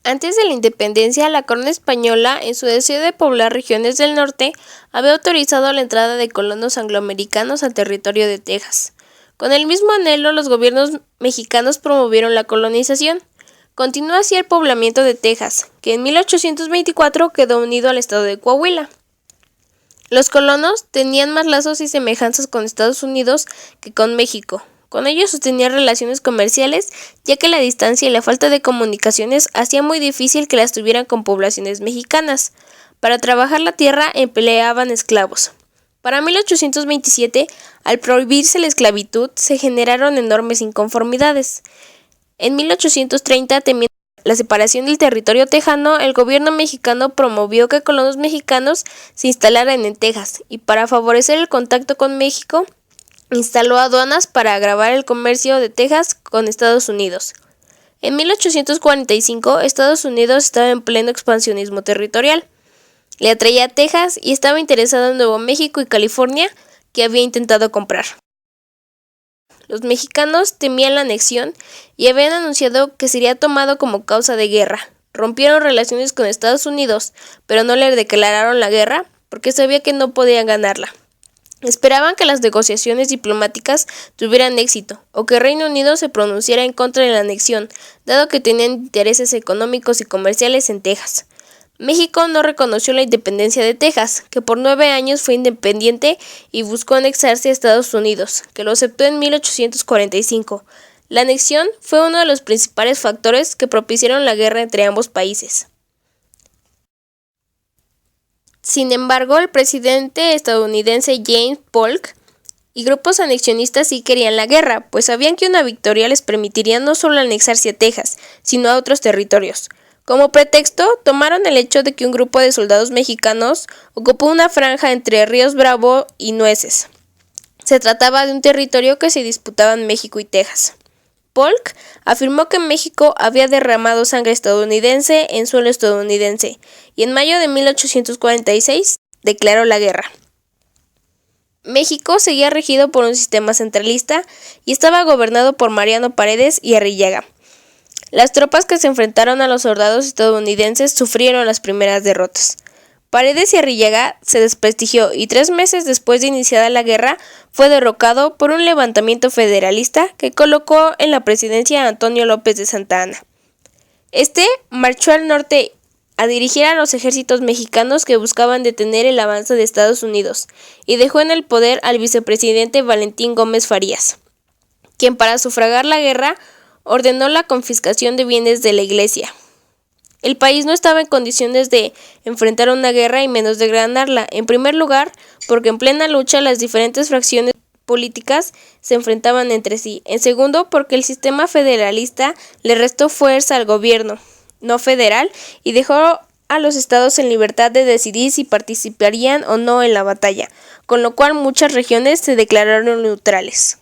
Antes de la independencia, la corona española, en su deseo de poblar regiones del norte, había autorizado la entrada de colonos angloamericanos al territorio de Texas. Con el mismo anhelo, los gobiernos mexicanos promovieron la colonización. Continuó así el poblamiento de Texas, que en 1824 quedó unido al estado de Coahuila. Los colonos tenían más lazos y semejanzas con Estados Unidos que con México. Con ellos sostenían relaciones comerciales, ya que la distancia y la falta de comunicaciones hacía muy difícil que las tuvieran con poblaciones mexicanas. Para trabajar la tierra empleaban esclavos. Para 1827, al prohibirse la esclavitud, se generaron enormes inconformidades. En 1830, temiendo la separación del territorio tejano, el gobierno mexicano promovió que colonos mexicanos se instalaran en Texas y para favorecer el contacto con México, instaló aduanas para agravar el comercio de Texas con Estados Unidos. En 1845, Estados Unidos estaba en pleno expansionismo territorial. Le atraía a Texas y estaba interesado en Nuevo México y California, que había intentado comprar. Los mexicanos temían la anexión y habían anunciado que sería tomado como causa de guerra. Rompieron relaciones con Estados Unidos, pero no le declararon la guerra porque sabía que no podían ganarla. Esperaban que las negociaciones diplomáticas tuvieran éxito, o que Reino Unido se pronunciara en contra de la anexión, dado que tenían intereses económicos y comerciales en Texas. México no reconoció la independencia de Texas, que por 9 años fue independiente y buscó anexarse a Estados Unidos, que lo aceptó en 1845. La anexión fue uno de los principales factores que propiciaron la guerra entre ambos países. Sin embargo, el presidente estadounidense James Polk y grupos anexionistas sí querían la guerra, pues sabían que una victoria les permitiría no solo anexarse a Texas, sino a otros territorios. Como pretexto, tomaron el hecho de que un grupo de soldados mexicanos ocupó una franja entre Ríos Bravo y Nueces. Se trataba de un territorio que se disputaban México y Texas. Polk afirmó que México había derramado sangre estadounidense en suelo estadounidense y en mayo de 1846 declaró la guerra. México seguía regido por un sistema centralista y estaba gobernado por Mariano Paredes y Arrillaga. Las tropas que se enfrentaron a los soldados estadounidenses sufrieron las primeras derrotas. Paredes y Arrillaga se desprestigió y 3 meses después de iniciada la guerra fue derrocado por un levantamiento federalista que colocó en la presidencia a Antonio López de Santa Anna. Este marchó al norte a dirigir a los ejércitos mexicanos que buscaban detener el avance de Estados Unidos y dejó en el poder al vicepresidente Valentín Gómez Farías, quien para sufragar la guerra ordenó la confiscación de bienes de la iglesia. El país no estaba en condiciones de enfrentar una guerra y menos de ganarla, en primer lugar, porque en plena lucha las diferentes fracciones políticas se enfrentaban entre sí. En segundo, porque el sistema federalista le restó fuerza al gobierno no federal y dejó a los estados en libertad de decidir si participarían o no en la batalla, con lo cual muchas regiones se declararon neutrales.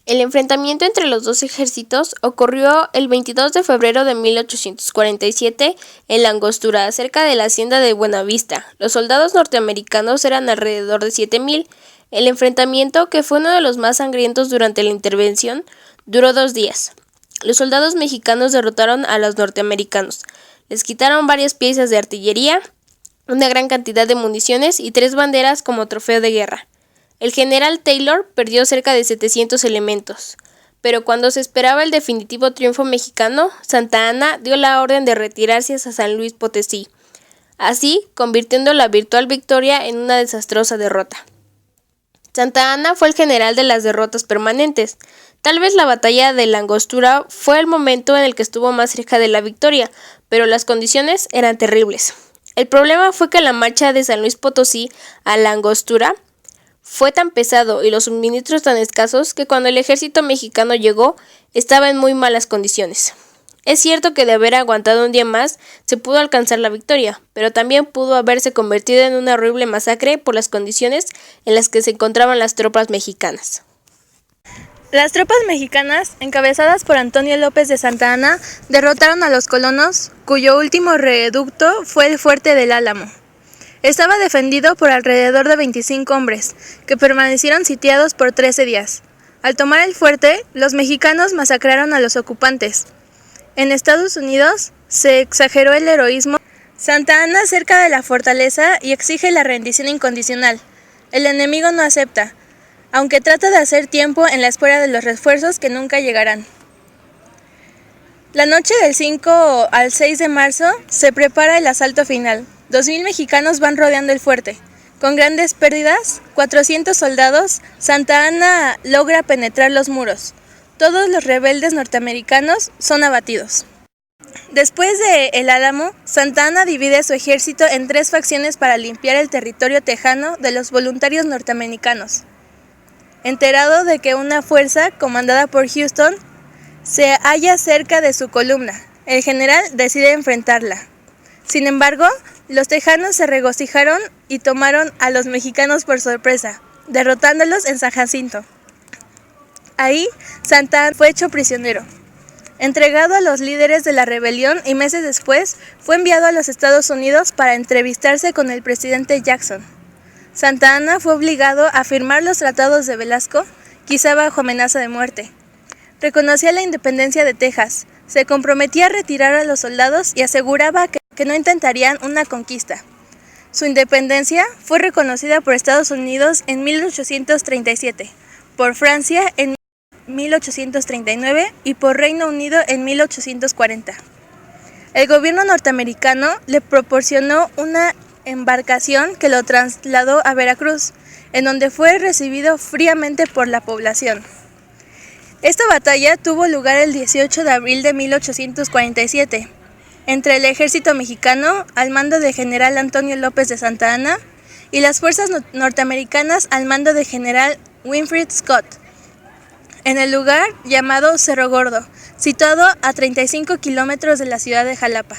El enfrentamiento entre los dos ejércitos ocurrió el 22 de febrero de 1847 en La Angostura, cerca de la hacienda de Buenavista. Los soldados norteamericanos eran alrededor de 7,000. El enfrentamiento, que fue uno de los más sangrientos durante la intervención, duró 2 días. Los soldados mexicanos derrotaron a los norteamericanos. Les quitaron varias piezas de artillería, una gran cantidad de municiones y 3 banderas como trofeo de guerra. El general Taylor perdió cerca de 700 elementos, pero cuando se esperaba el definitivo triunfo mexicano, Santa Anna dio la orden de retirarse hacia San Luis Potosí, así convirtiendo la virtual victoria en una desastrosa derrota. Santa Anna fue el general de las derrotas permanentes. Tal vez la batalla de La Angostura fue el momento en el que estuvo más cerca de la victoria, pero las condiciones eran terribles. El problema fue que la marcha de San Luis Potosí a La Angostura fue tan pesado y los suministros tan escasos que cuando el ejército mexicano llegó estaba en muy malas condiciones. Es cierto que de haber aguantado un día más se pudo alcanzar la victoria, pero también pudo haberse convertido en una horrible masacre por las condiciones en las que se encontraban las tropas mexicanas. Las tropas mexicanas, encabezadas por Antonio López de Santa Anna, derrotaron a los colonos, cuyo último reducto fue el Fuerte del Álamo. Estaba defendido por alrededor de 25 hombres, que permanecieron sitiados por 13 días. Al tomar el fuerte, los mexicanos masacraron a los ocupantes. En Estados Unidos, se exageró el heroísmo. Santa Anna cerca de la fortaleza y exige la rendición incondicional. El enemigo no acepta, aunque trata de hacer tiempo en la espera de los refuerzos que nunca llegarán. La noche del 5 al 6 de marzo se prepara el asalto final. 2.000 mexicanos van rodeando el fuerte. Con grandes pérdidas, 400 soldados, Santa Anna logra penetrar los muros. Todos los rebeldes norteamericanos son abatidos. Después de El Álamo, Santa Anna divide su ejército en 3 facciones para limpiar el territorio tejano de los voluntarios norteamericanos. Enterado de que una fuerza, comandada por Houston, se halla cerca de su columna, el general decide enfrentarla. Sin embargo, los tejanos se regocijaron y tomaron a los mexicanos por sorpresa, derrotándolos en San Jacinto. Ahí, Santa Anna fue hecho prisionero. Entregado a los líderes de la rebelión y meses después, fue enviado a los Estados Unidos para entrevistarse con el presidente Jackson. Santa Anna fue obligado a firmar los tratados de Velasco, quizá bajo amenaza de muerte. Reconocía la independencia de Texas, se comprometía a retirar a los soldados y aseguraba que no intentarían una conquista. Su independencia fue reconocida por Estados Unidos en 1837, por Francia en 1839 y por Reino Unido en 1840. El gobierno norteamericano le proporcionó una embarcación que lo trasladó a Veracruz, en donde fue recibido fríamente por la población. Esta batalla tuvo lugar el 18 de abril de 1847, entre el ejército mexicano al mando del general Antonio López de Santa Anna y las fuerzas norteamericanas al mando del general Winfield Scott, en el lugar llamado Cerro Gordo, situado a 35 kilómetros de la ciudad de Jalapa.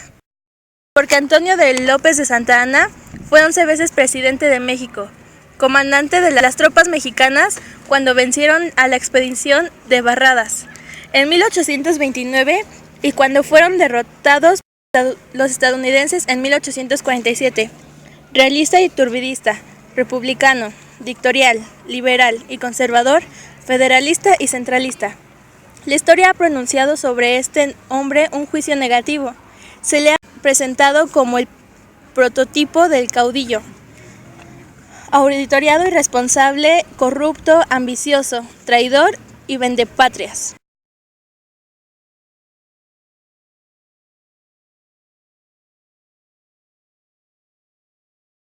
Porque Antonio de López de Santa Anna fue 11 veces presidente de México, comandante de las tropas mexicanas cuando vencieron a la expedición de Barradas en 1829 y cuando fueron derrotados los estadounidenses en 1847. Realista y turbidista, republicano, dictatorial, liberal y conservador, federalista y centralista. La historia ha pronunciado sobre este hombre un juicio negativo. Se le ha presentado como el prototipo del caudillo, auditoriado, irresponsable, corrupto, ambicioso, traidor y vendepatrias.